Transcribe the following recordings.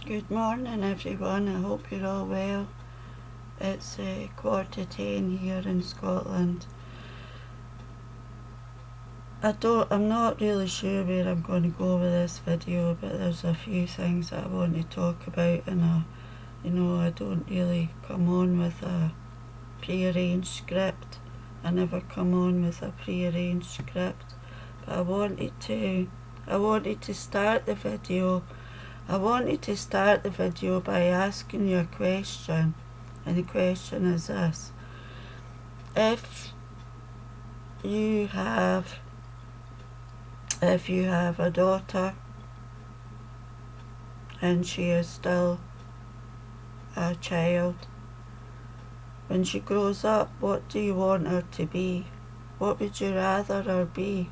Good morning everyone, I hope you're all well. It's 10:15 here in Scotland. I'm not really sure where I'm going to go with this video, but there's a few things that I want to talk about, and I don't really come on with a pre-arranged script. I never come on with a pre-arranged script, but I wanted to start the video by asking you a question, and the question is this: if you have a daughter and she is still a child, when she grows up, what do you want her to be? What would you rather her be?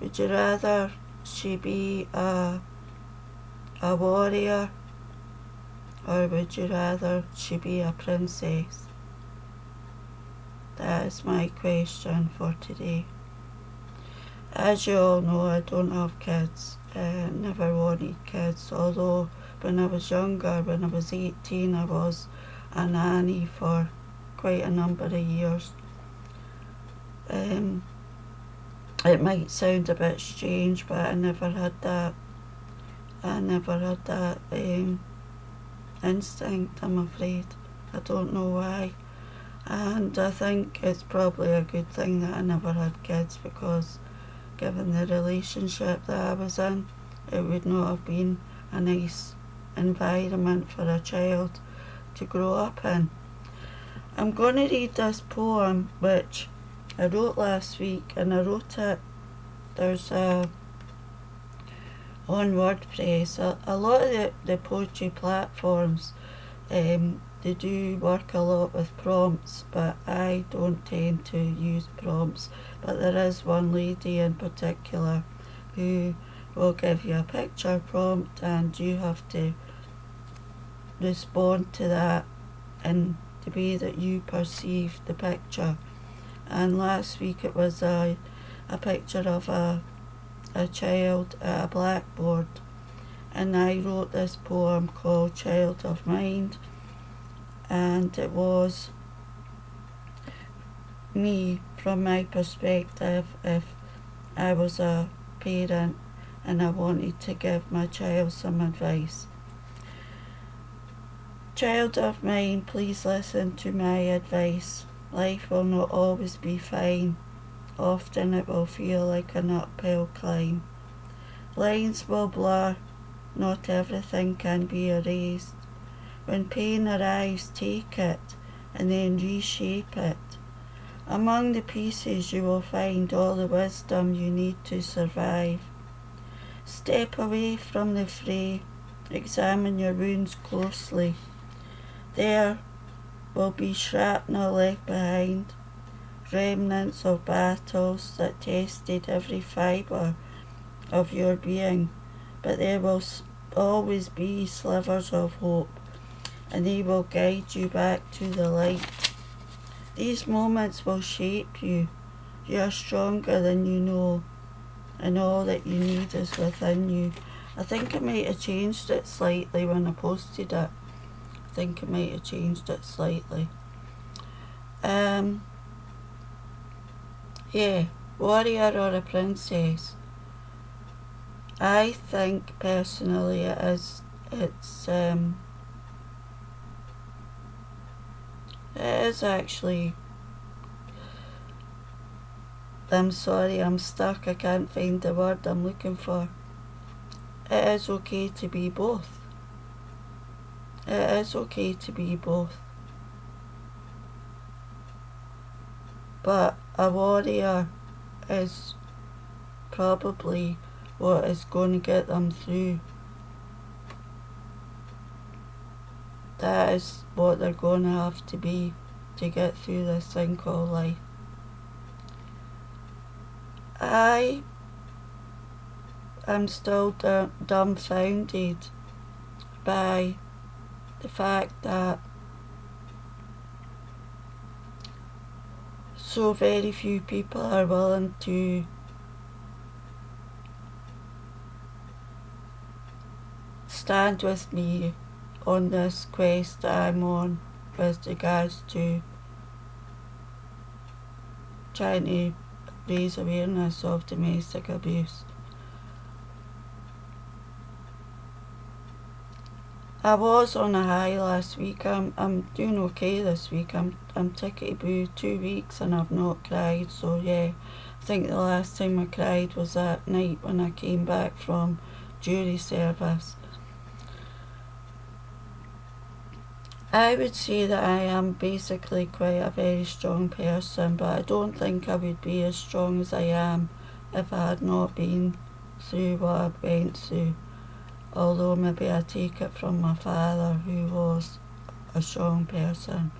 Would you rather she be a warrior, or would you rather she be a princess? That is my question for today. As you all know, I don't have kids. Never wanted kids, although when I was younger, when I was 18, I was a nanny for quite a number of years. It might sound a bit strange, but I never had that instinct, I'm afraid. I don't know why. And I think it's probably a good thing that I never had kids, because given the relationship that I was in, it would not have been a nice environment for a child to grow up in. I'm going to read this poem which I wrote last week, and I wrote it, there's on WordPress. A lot of the poetry platforms, they do work a lot with prompts, but I don't tend to use prompts. But there is one lady in particular who will give you a picture prompt, and you have to respond to that in the way that you perceive the picture. And last week it was a picture of a child at a blackboard, and I wrote this poem called Child of Mind, and it was me from my perspective if I was a parent and I wanted to give my child some advice. Child of mine, please listen to my advice. Life will not always be fine. Often it will feel like an uphill climb. Lines will blur, not everything can be erased. When pain arrives, take it and then reshape it. Among the pieces you will find all the wisdom you need to survive. Step away from the fray, examine your wounds closely. There will be shrapnel left behind, remnants of battles that tested every fibre of your being, but there will always be slivers of hope, and they will guide you back to the light. These moments will shape you. You are stronger than you know, and all that you need is within you. I think I might have changed it slightly when I posted it. Yeah, warrior or a princess. I think personally it is actually, I'm sorry, I'm stuck, I can't find the word I'm looking for. It is okay to be both. But a warrior is probably what is going to get them through. That is what they're going to have to be to get through this thing called life. I am still dumbfounded by the fact that so very few people are willing to stand with me on this quest that I'm on with regards to trying to raise awareness of domestic abuse. I was on a high last week. I'm doing okay this week. I'm tickety-boo 2 weeks and I've not cried, so yeah. I think the last time I cried was that night when I came back from jury service. I would say that I am basically quite a very strong person, but I don't think I would be as strong as I am if I had not been through what I went through. Although maybe I take it from my father, who was a strong person.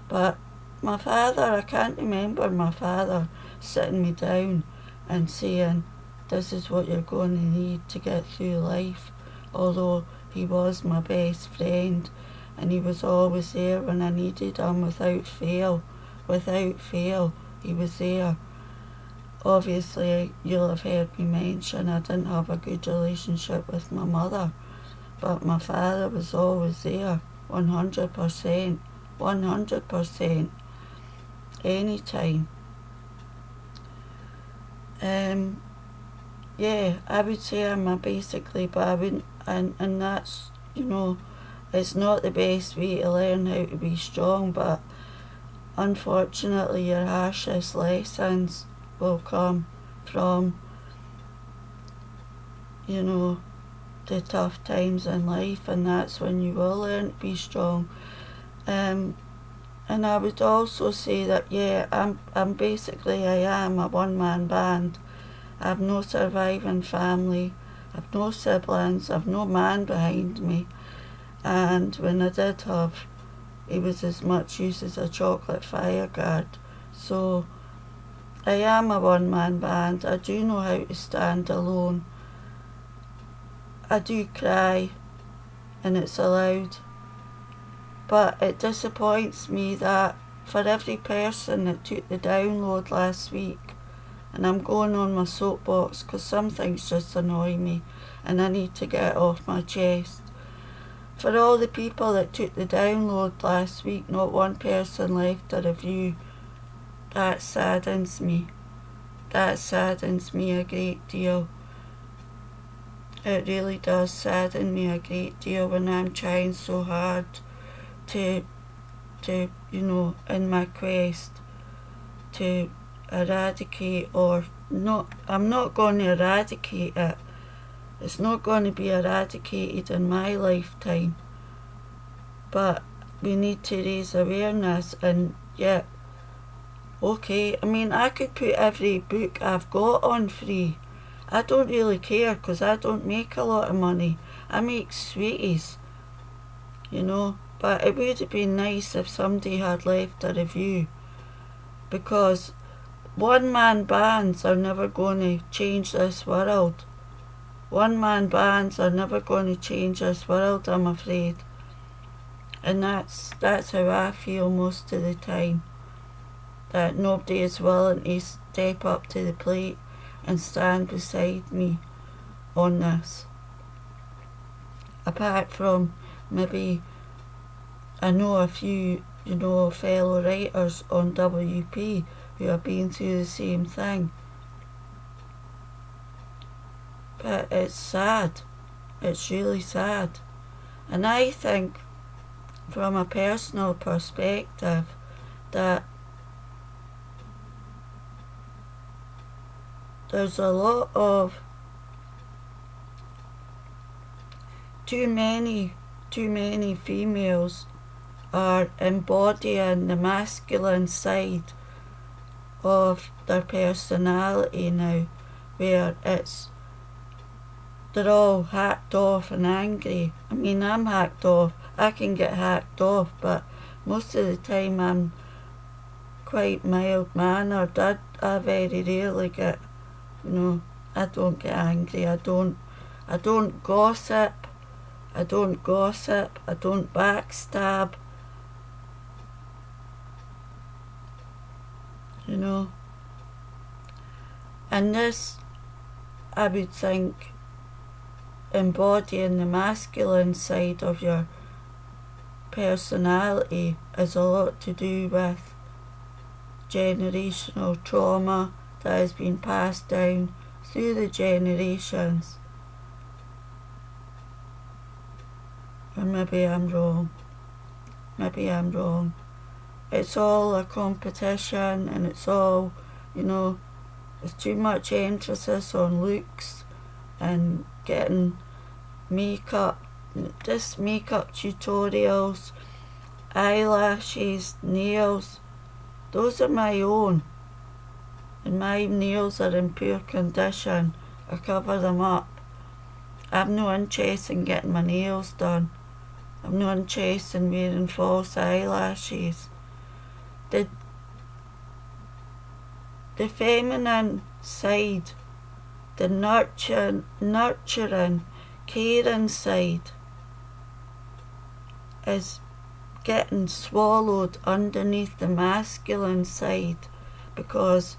But my father, I can't remember my father sitting me down and saying, this is what you're going to need to get through life. Although he was my best friend and he was always there when I needed him without fail. Without fail, he was there. Obviously, you'll have heard me mention I didn't have a good relationship with my mother, but my father was always there, 100%, 100%, anytime. Yeah, I would say I'm a basically, but I wouldn't, and that's, it's not the best way to learn how to be strong, but unfortunately your harshest lessons will come from, the tough times in life, and that's when you will learn to be strong. And I would also say that, yeah, I am a one-man band. I have no surviving family, I have no siblings, I have no man behind me, and when I did have, he was as much use as a chocolate fireguard. So I am a one-man band. I do know how to stand alone. I do cry, and it's allowed. But it disappoints me that for every person that took the download last week, and I'm going on my soapbox because some things just annoy me and I need to get it off my chest. For all the people that took the download last week, not one person left a review. That saddens me. That saddens me a great deal. It really does sadden me a great deal when I'm trying so hard to in my quest to eradicate, or not, I'm not going to eradicate it. It's not going to be eradicated in my lifetime. But we need to raise awareness, and yeah, okay, I could put every book I've got on free. I don't really care because I don't make a lot of money. I make sweeties, but it would have been nice if somebody had left a review, because one-man bands are never going to change this world. One-man bands are never going to change this world, I'm afraid. And that's how I feel most of the time. That nobody is willing to step up to the plate and stand beside me on this. Apart from maybe, I know a few, fellow writers on WP who have been through the same thing. But it's sad. It's really sad. And I think, from a personal perspective, that there's a lot of too many females are embodying the masculine side of their personality now, where they're all hacked off and angry. I'm hacked off. I can get hacked off, but most of the time I'm quite mild-mannered. I very rarely get, I don't get angry. I don't gossip. I don't backstab. And this, I would think, embodying the masculine side of your personality has a lot to do with generational trauma that has been passed down through the generations. Or maybe I'm wrong. Maybe I'm wrong. It's all a competition, and it's all, there's too much emphasis on looks and getting makeup, just makeup tutorials, eyelashes, nails. Those are my own, and my nails are in poor condition. I cover them up. I'm no interest in getting my nails done. I'm no interest in wearing false eyelashes. The feminine side, the nurturing, caring side is getting swallowed underneath the masculine side because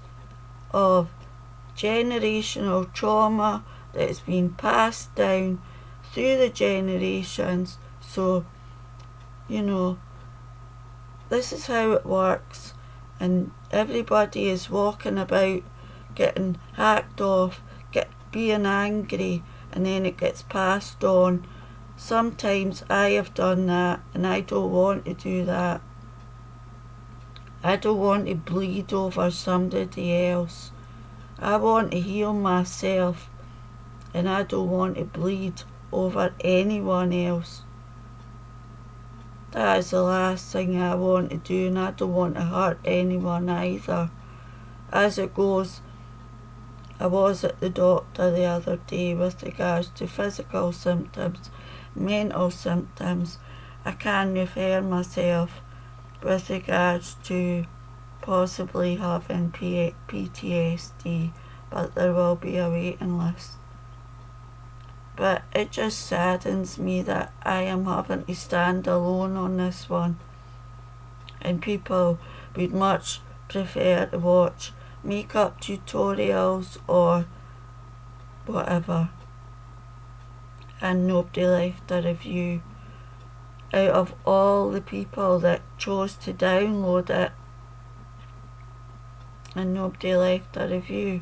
of generational trauma that has been passed down through the generations. So, this is how it works, and everybody is walking about getting hacked off, being angry, and then it gets passed on. Sometimes I have done that, and I don't want to do that. I don't want to bleed over somebody else. I want to heal myself, and I don't want to bleed over anyone else. That is the last thing I want to do, and I don't want to hurt anyone either. As it goes, I was at the doctor the other day with regards to physical symptoms, mental symptoms. I can refer myself with regards to possibly having PTSD, but there will be a waiting list. But it just saddens me that I am having to stand alone on this one, and people would much prefer to watch makeup tutorials or whatever, and nobody left a review. Out of all the people that chose to download it, and nobody left a review.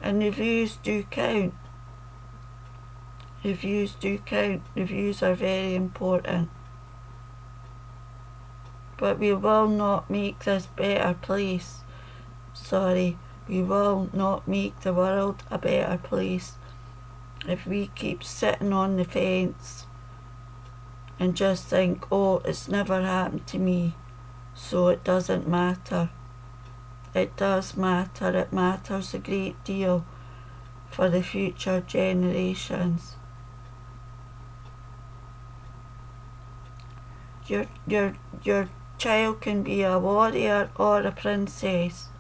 And reviews do count. Reviews do count. Reviews are very important. But we will not make this better place. Sorry, we will not make the world a better place if we keep sitting on the fence and just think, oh, it's never happened to me, so it doesn't matter. It does matter. It matters a great deal for the future generations. Your child can be a warrior or a princess,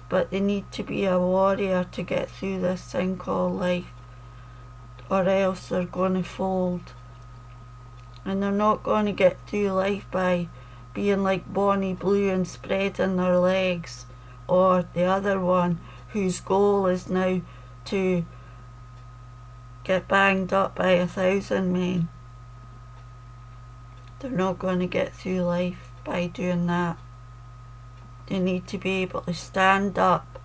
but they need to be a warrior to get through this thing called life, or else they're going to fold. And they're not going to get through life by being like Bonnie Blue and spreading their legs, or the other one whose goal is now to get banged up by 1,000 men. They're not going to get through life by doing that. They need to be able to stand up,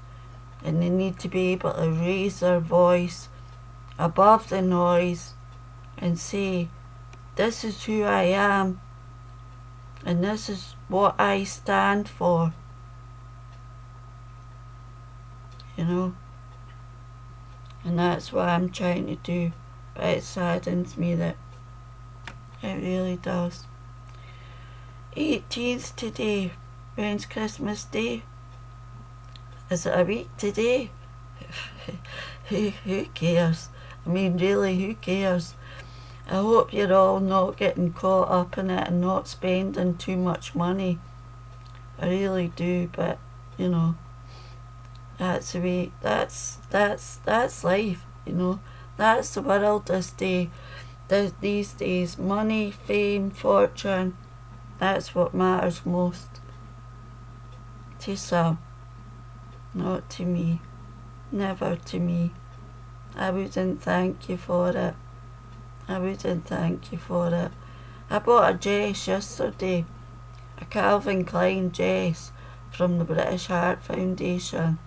and they need to be able to raise their voice above the noise and say, this is who I am, and this is what I stand for. And that's what I'm trying to do. But it saddens me that it really does. 18th today. When's Christmas Day? Is it a week today? Who cares? I mean, really, who cares? I hope you're all not getting caught up in it and not spending too much money. I really do, but that's the way. That's life. That's the world these days. Money, fame, fortune. That's what matters most. To some, not to me. Never to me. I wouldn't thank you for it. I wouldn't thank you for it. I bought a dress yesterday, a Calvin Klein dress from the British Heart Foundation,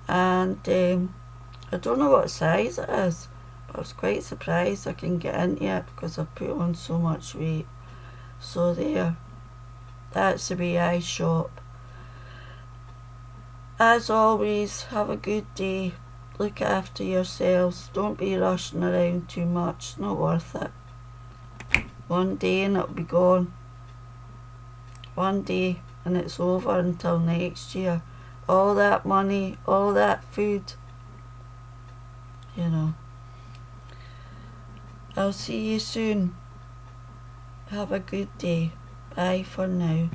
and I don't know what size it is, but I was quite surprised I can get into it because I've put on so much weight. So there, that's the way I shop. As always, have a good day. Look after yourselves. Don't be rushing around too much. It's not worth it. One day and it'll be gone. One day and it's over until next year. All that money, all that food, you know. I'll see you soon. Have a good day. Bye for now.